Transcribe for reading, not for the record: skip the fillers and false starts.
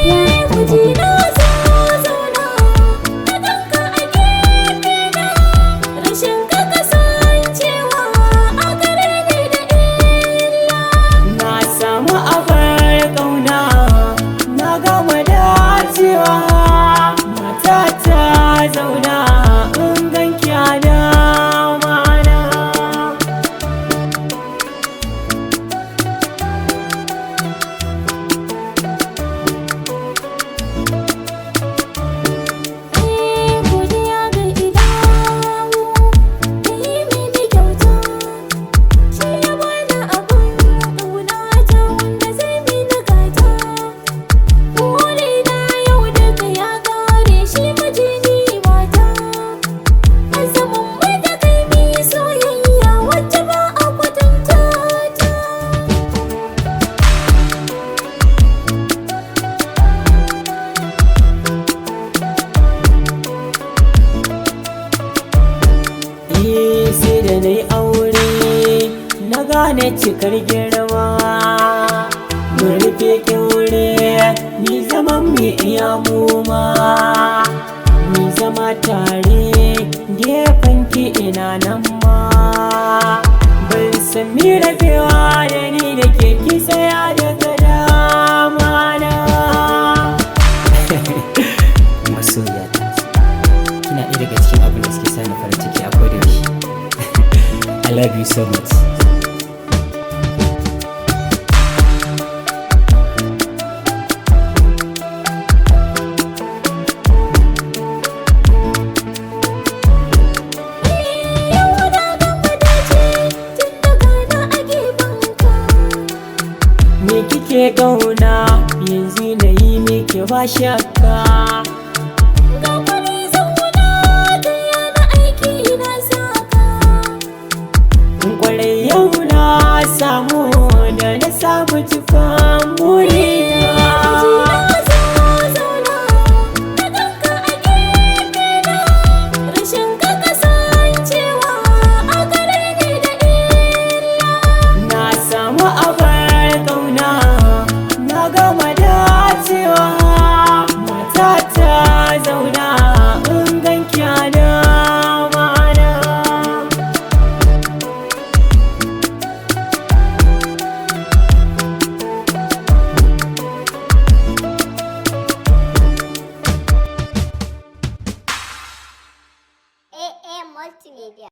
Mijina zo zauna, na ganka a gefe na, rashin ka kasancewa a gare ni da illa. Na samu abar ƙauna, na gama dacewa, matata zauna in ganki a damana. Godiya ga idawo da yi mini kyauta, shi ya bani abin ƙaunata wanda zai mini gata. Burina yau duka ya ƙare, shi mijini mata, a zaman mu da kai mu yi soyayya wacce ba a kwatanta ta. Sai da na yi aure na gane cikar girma, mun rufe kyaure ni zaman mu iya muma, ni zama tare gefen ki ina nan ma, ban san mi rabewa da ni da ke ki tsaya daga dama na. Masoyata kina ɗaya daga cikin abin da suke sani farin ciki a kodayaushe. I love you so much. Yau na gama dace tun daga na a gefenka. Me kike ƙauna yanzu na yi miki ba shakka. Ga kwari zauna da yana aiki na saka. Kwarai yau na samu da na samu cikon burina. Mijina zo zauna, na ganka a gefe na, rashin ka kasancewa a gare ni da illa. Na samu abar ƙauna, na gama dacewa, matata zauna in ganki a damana. Multimedia.